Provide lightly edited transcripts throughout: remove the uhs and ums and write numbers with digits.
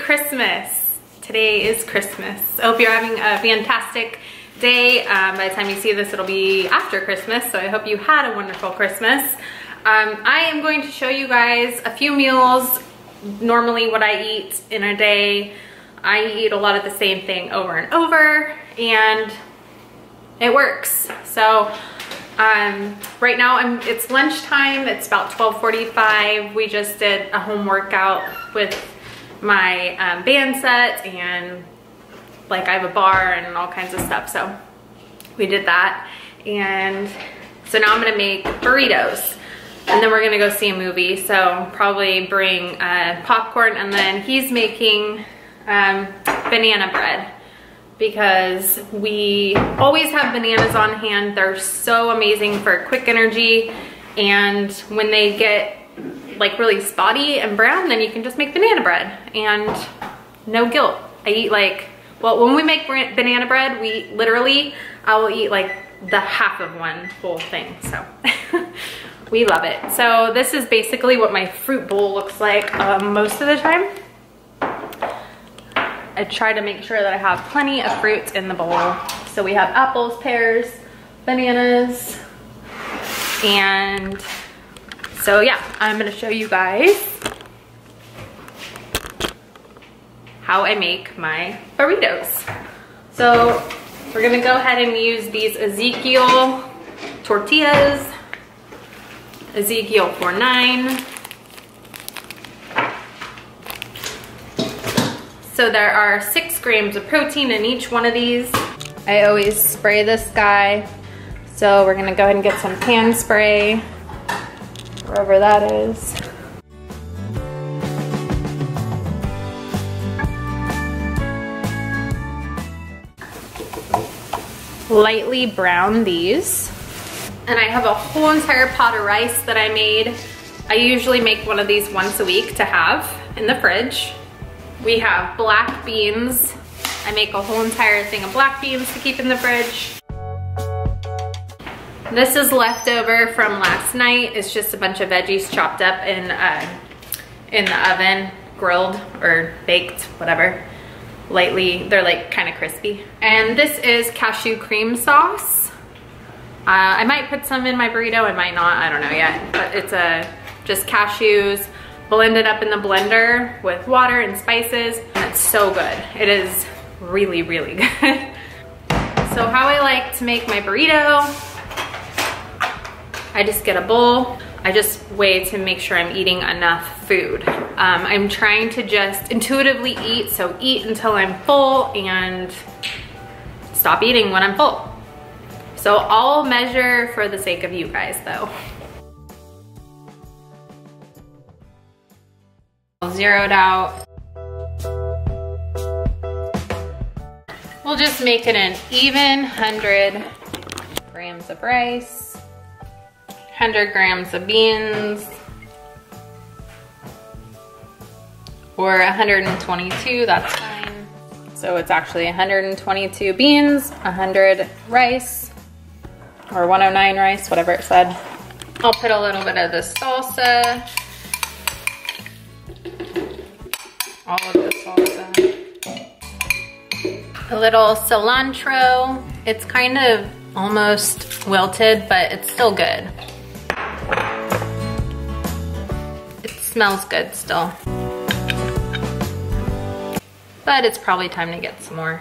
Christmas. Today is Christmas. I hope you're having a fantastic day. By the time you see this, it'll be after Christmas, so I hope you had a wonderful Christmas. I am going to show you guys a few meals, normally what I eat in a day. I eat a lot of the same thing over and over, and it works. So right now it's lunchtime. It's about 12:45. We just did a home workout with my band set, and like I have a bar and all kinds of stuff. So we did that, and so now I'm gonna make burritos, and then we're gonna go see a movie. So probably bring popcorn, and then he's making banana bread, because we always have bananas on hand. They're so amazing for quick energy, and when they get like really spotty and brown, then you can just make banana bread and no guilt. I eat like, well, when we make banana bread, I will eat like the half of one whole thing, so we love it. So this is basically what my fruit bowl looks like most of the time. I try to make sure that I have plenty of fruit in the bowl. So we have apples, pears, bananas, and so yeah, I'm gonna show you guys how I make my burritos. So we're gonna go ahead and use these H.C.L.F tortillas, H.C.L.F 49. So there are 6 grams of protein in each one of these. I always spray this guy. So we're gonna go ahead and get some pan spray, wherever that is. Lightly brown these. And I have a whole entire pot of rice that I made. I usually make one of these once a week to have in the fridge. We have black beans. I make a whole entire thing of black beans to keep in the fridge. This is leftover from last night. It's just a bunch of veggies chopped up in the oven, grilled or baked, whatever. Lightly, they're like kind of crispy. And this is cashew cream sauce. I might put some in my burrito, I might not, I don't know yet. But it's just cashews, blended up in the blender with water and spices, and it's so good. It is really, really good. So how I like to make my burrito, I just get a bowl. I just weigh to make sure I'm eating enough food. I'm trying to just intuitively eat, so eat until I'm full and stop eating when I'm full. So I'll measure for the sake of you guys though. Zeroed out. We'll just make it an even 100 grams of rice, 100 grams of beans, or 122, that's fine. So it's actually 122 beans, 100 rice, or 109 rice, whatever it said. I'll put a little bit of the salsa, all of the salsa. A little cilantro. It's kind of almost wilted, but it's still good. It smells good still. But it's probably time to get some more.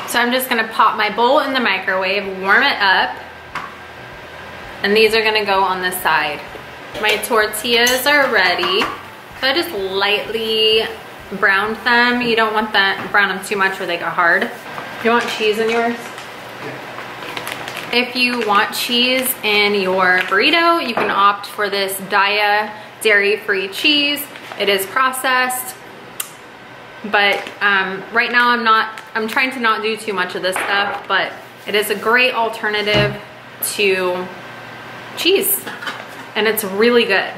So I'm just gonna pop my bowl in the microwave, warm it up, and these are gonna go on the side. My tortillas are ready. So I just lightly browned them. You don't want that, brown them too much or they go hard. Do you want cheese in yours? Yeah. If you want cheese in your burrito, you can opt for this Daiya dairy-free cheese. It is processed, but right now I'm trying to not do too much of this stuff, but it is a great alternative to cheese, and it's really good.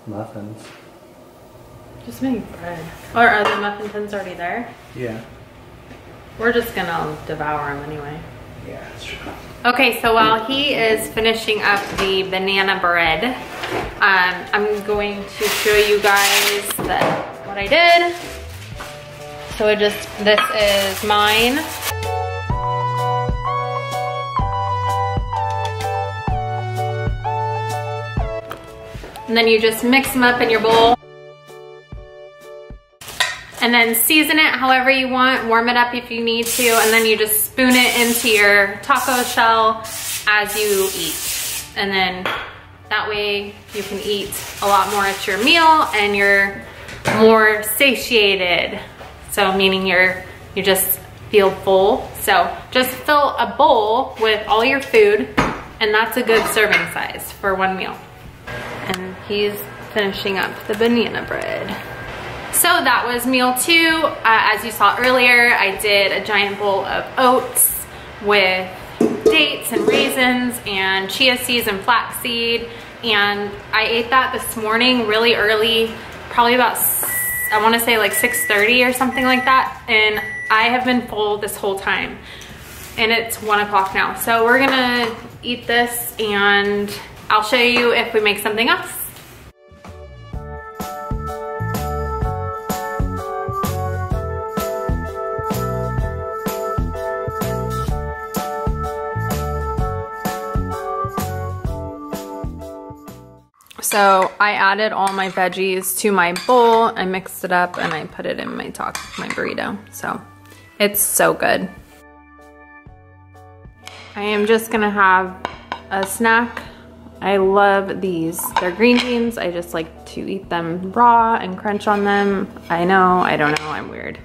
Muffins. Just make bread. Or are the muffin tins already there? Yeah. We're just gonna devour them anyway. Yeah, that's true. Okay, so while he is finishing up the banana bread, I'm going to show you guys what I did. So this is mine. And then you just mix them up in your bowl. And then season it however you want, warm it up if you need to, and then you just spoon it into your taco shell as you eat. And then that way you can eat a lot more at your meal and you're more satiated. So meaning you just feel full. So just fill a bowl with all your food, and that's a good serving size for one meal. And he's finishing up the banana bread. So that was meal 2. As you saw earlier, I did a giant bowl of oats with dates and raisins and chia seeds and flaxseed. And I ate that this morning really early, probably about, I wanna say like 6:30 or something like that. And I have been full this whole time. And it's 1 o'clock now. So we're gonna eat this and I'll show you if we make something else. So I added all my veggies to my bowl, I mixed it up, and I put it in my burrito. So it's so good. I am just gonna have a snack. I love these. They're green beans. I just like to eat them raw and crunch on them. I know, I don't know, I'm weird.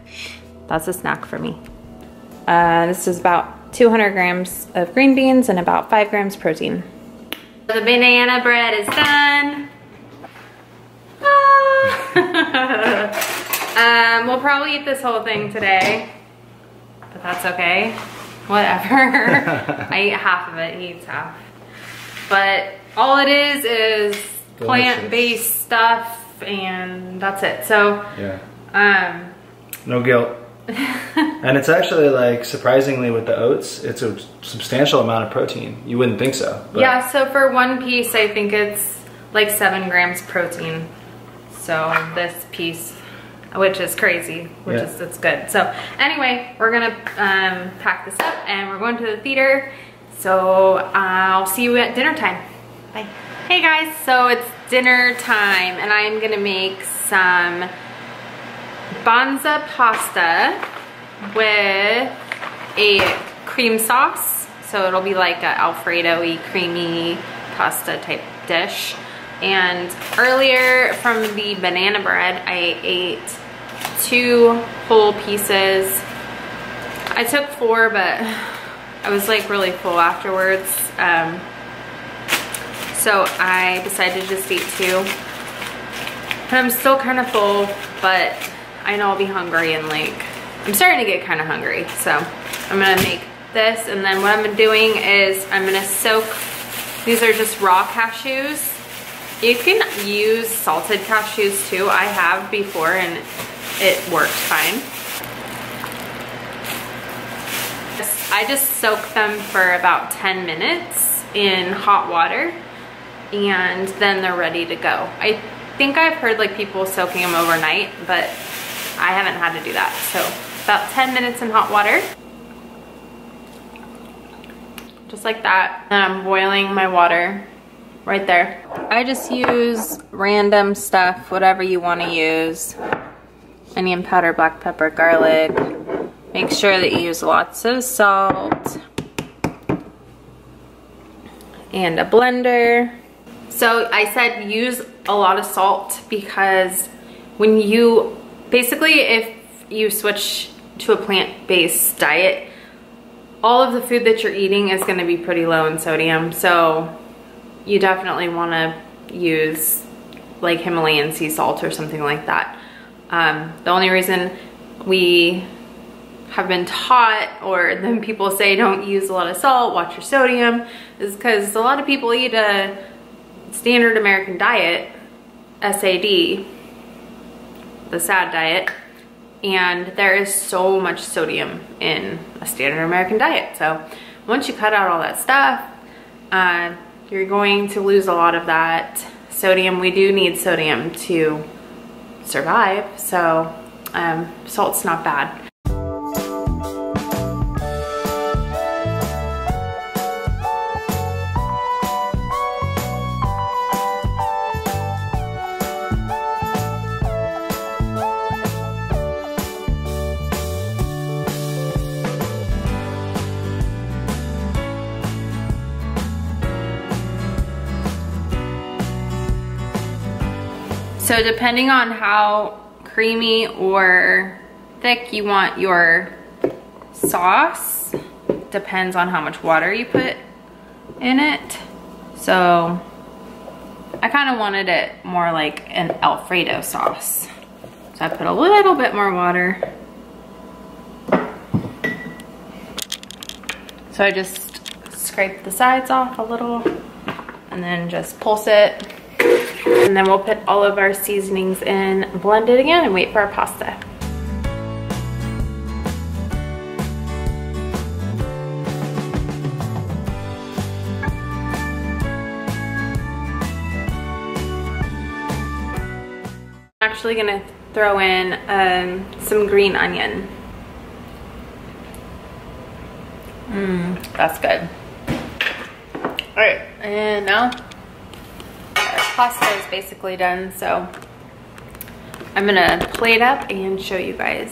That's a snack for me. This is about 200 grams of green beans and about 5 grams protein. The banana bread is done. We'll probably eat this whole thing today, but that's okay. Whatever. I eat half of it, he eats half. But all it is plant-based stuff, and that's it. So, yeah. No guilt. And it's actually, like, surprisingly with the oats, it's a substantial amount of protein. You wouldn't think so. But yeah, so for one piece, I think it's like 7 grams protein. So this piece, which is crazy, it's good. So anyway, we're gonna pack this up and we're going to the theater. So I'll see you at dinner time. Bye. Hey guys, so it's dinner time and I'm gonna make some banza pasta with a cream sauce. So it'll be like a Alfredo-y creamy pasta type dish. And earlier from the banana bread, I ate 2 whole pieces. I took 4, but I was like really full afterwards. So I decided to just eat 2. And I'm still kind of full, but I know I'll be hungry and like, I'm starting to get kind of hungry. So I'm gonna make this, and then what I'm doing is I'm gonna soak, these are just raw cashews. You can use salted cashews too. I have before and it worked fine. I just soak them for about 10 minutes in hot water and then they're ready to go. I think I've heard like people soaking them overnight, but I haven't had to do that. So about 10 minutes in hot water. Just like that. And I'm boiling my water right there. I just use random stuff, whatever you want to use. Onion powder, black pepper, garlic. Make sure that you use lots of salt. And a blender. So I said use a lot of salt because when you, basically if you switch to a plant-based diet, all of the food that you're eating is gonna be pretty low in sodium. So you definitely wanna use like Himalayan sea salt or something like that. The only reason we have been taught, or then people say don't use a lot of salt, watch your sodium, is because a lot of people eat a standard American diet, SAD, the SAD diet, and there is so much sodium in a standard American diet. So once you cut out all that stuff, you're going to lose a lot of that sodium. We do need sodium to survive, so salt's not bad. So depending on how creamy or thick you want your sauce, depends on how much water you put in it. So I kind of wanted it more like an Alfredo sauce. So I put a little bit more water. So I just scrape the sides off a little and then just pulse it. And then we'll put all of our seasonings in, blend it again, and wait for our pasta. I'm actually gonna throw in some green onion. That's good. All right, and now pasta is basically done, so I'm gonna plate up and show you guys.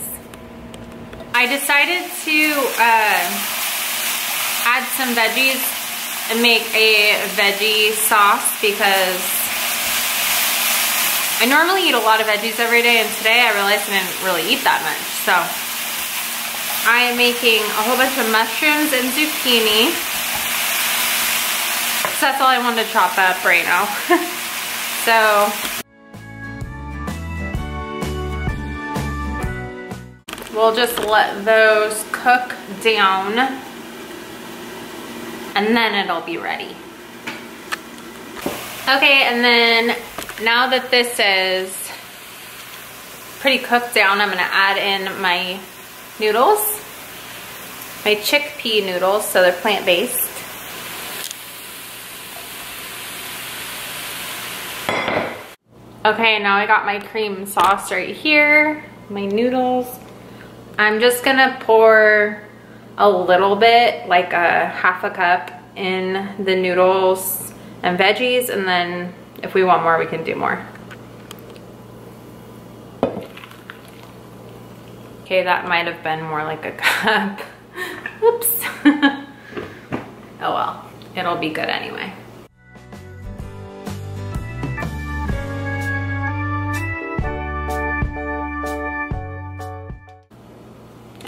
I decided to add some veggies and make a veggie sauce because I normally eat a lot of veggies every day, and today I realized I didn't really eat that much. So I am making a whole bunch of mushrooms and zucchini. So that's all I wanted to chop up right now. So we'll just let those cook down and then it'll be ready. Okay, and then now that this is pretty cooked down, I'm gonna add in my noodles, my chickpea noodles, so they're plant-based. Okay, now I got my cream sauce right here, my noodles. I'm just gonna pour a little bit, like a half a cup, in the noodles and veggies, and then if we want more, we can do more. Okay, that might have been more like a cup. Oops. Oh well, it'll be good anyway.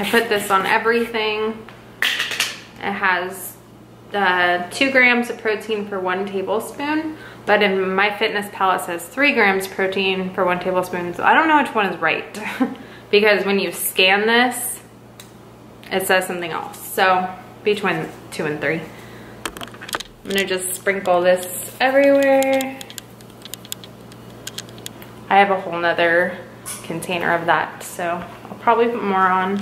I put this on everything. It has 2 grams of protein for 1 tablespoon, but in MyFitnessPal it says 3 grams protein for 1 tablespoon, so I don't know which one is right because when you scan this, it says something else. So between 2 and 3. I'm gonna just sprinkle this everywhere. I have a whole nother container of that, so I'll probably put more on.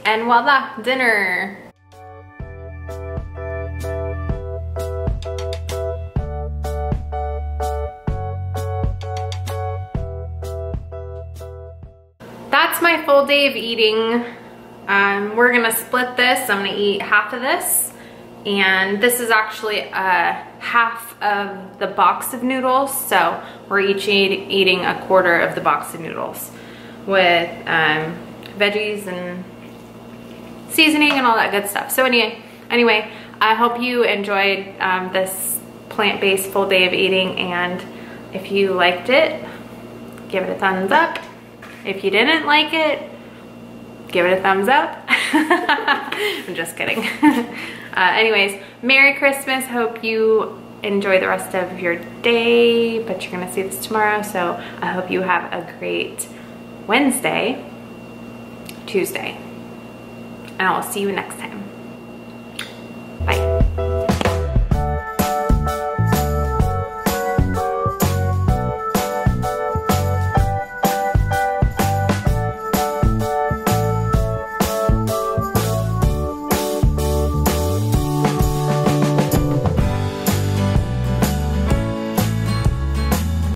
And voila, dinner. That's my full day of eating. We're gonna split this. I'm gonna eat half of this. And this is actually half of the box of noodles. So we're each eating a quarter of the box of noodles with veggies and seasoning and all that good stuff. So anyway, I hope you enjoyed this plant-based full day of eating, and if you liked it, give it a thumbs up. If you didn't like it, give it a thumbs up. I'm just kidding. Anyways, Merry Christmas. Hope you enjoy the rest of your day, but you're gonna see this tomorrow, so I hope you have a great Tuesday, and I'll see you next time.